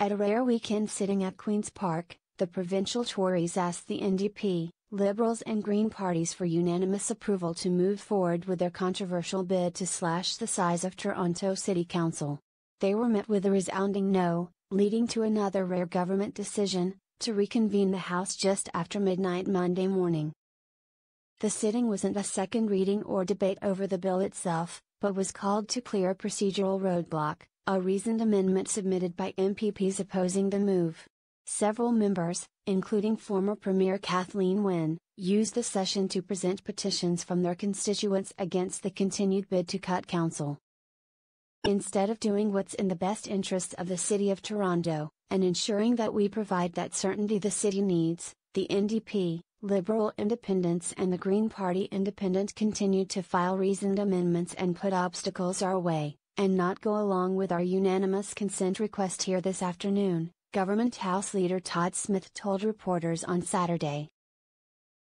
At a rare weekend sitting at Queen's Park, the provincial Tories asked the NDP, Liberals and Green parties for unanimous approval to move forward with their controversial bid to slash the size of Toronto City Council. They were met with a resounding no, leading to another rare government decision, to reconvene the House just after midnight Monday morning. The sitting wasn't a second reading or debate over the bill itself, but was called to clear a procedural roadblock, a reasoned amendment submitted by MPPs opposing the move. Several members, including former Premier Kathleen Wynne, used the session to present petitions from their constituents against the continued bid to cut council. Instead of doing what's in the best interest of the City of Toronto, and ensuring that we provide that certainty the city needs, the NDP, Liberal Independents and the Green Party Independent continued to file reasoned amendments and put obstacles our way, and not go along with our unanimous consent request here this afternoon, Government House Leader Todd Smith told reporters on Saturday.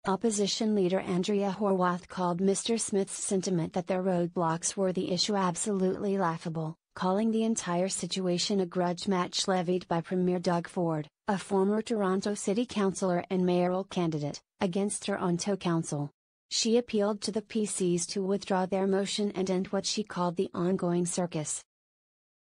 Opposition Leader Andrea Horwath called Mr. Smith's sentiment that their roadblocks were the issue absolutely laughable, calling the entire situation a grudge match levied by Premier Doug Ford, a former Toronto City Councillor and mayoral candidate, against Toronto Council. She appealed to the PCs to withdraw their motion and end what she called the ongoing circus.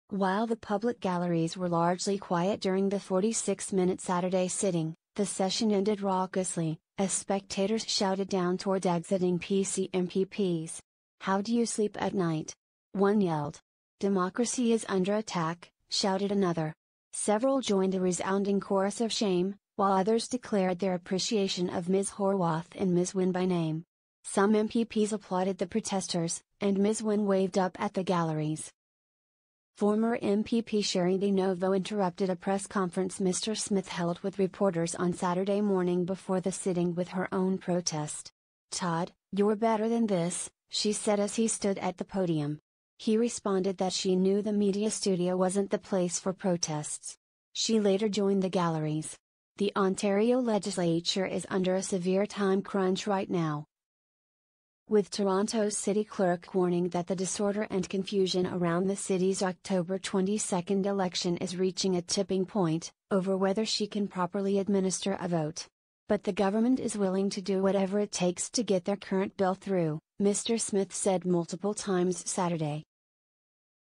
While the public galleries were largely quiet during the 46-minute Saturday sitting, the session ended raucously, as spectators shouted down toward exiting PC MPPs. "How do you sleep at night?" one yelled. "Democracy is under attack," shouted another. Several joined a resounding chorus of shame, while others declared their appreciation of Ms. Horwath and Ms. Wynne by name. Some MPPs applauded the protesters, and Ms. Wynne waved up at the galleries. Former MPP Sherry DeNovo interrupted a press conference Mr. Smith held with reporters on Saturday morning before the sitting with her own protest. "Todd, you're better than this," she said as he stood at the podium. He responded that she knew the media studio wasn't the place for protests. She later joined the galleries. The Ontario legislature is under a severe time crunch right now, with Toronto's city clerk warning that the disorder and confusion around the city's October 22 election is reaching a tipping point, over whether she can properly administer a vote. But the government is willing to do whatever it takes to get their current bill through, Mr. Smith said multiple times Saturday.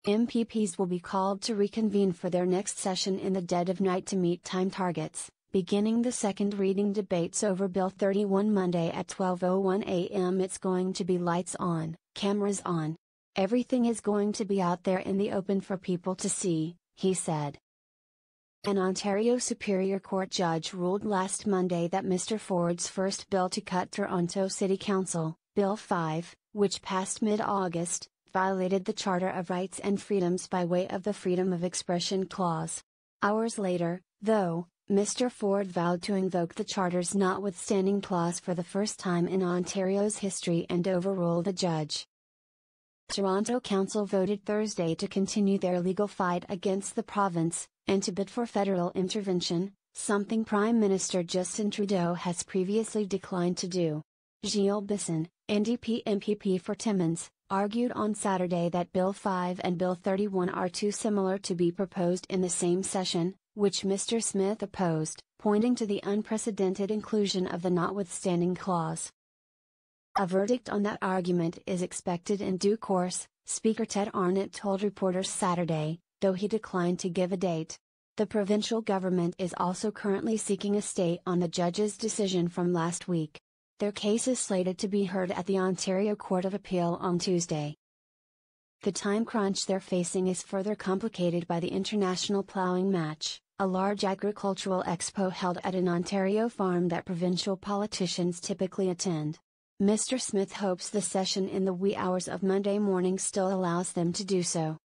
MPPs will be called to reconvene for their next session in the dead of night to meet time targets, beginning the second reading debates over Bill 31 Monday at 12:01 a.m. It's going to be lights on, cameras on. Everything is going to be out there in the open for people to see, he said. An Ontario Superior Court judge ruled last Monday that Mr. Ford's first bill to cut Toronto City Council, Bill 5, which passed mid-August, violated the Charter of Rights and Freedoms by way of the Freedom of Expression Clause. Hours later, though, Mr. Ford vowed to invoke the Charter's notwithstanding clause for the first time in Ontario's history and overrule the judge. Toronto Council voted Thursday to continue their legal fight against the province, and to bid for federal intervention, something Prime Minister Justin Trudeau has previously declined to do. Gilles Bisson, NDP MPP for Timmins, argued on Saturday that Bill 5 and Bill 31 are too similar to be proposed in the same session, which Mr. Smith opposed, pointing to the unprecedented inclusion of the notwithstanding clause. A verdict on that argument is expected in due course, Speaker Ted Arnott told reporters Saturday, though he declined to give a date. The provincial government is also currently seeking a stay on the judge's decision from last week. Their case is slated to be heard at the Ontario Court of Appeal on Tuesday. The time crunch they're facing is further complicated by the International Ploughing Match, a large agricultural expo held at an Ontario farm that provincial politicians typically attend. Mr. Smith hopes the session in the wee hours of Monday morning still allows them to do so.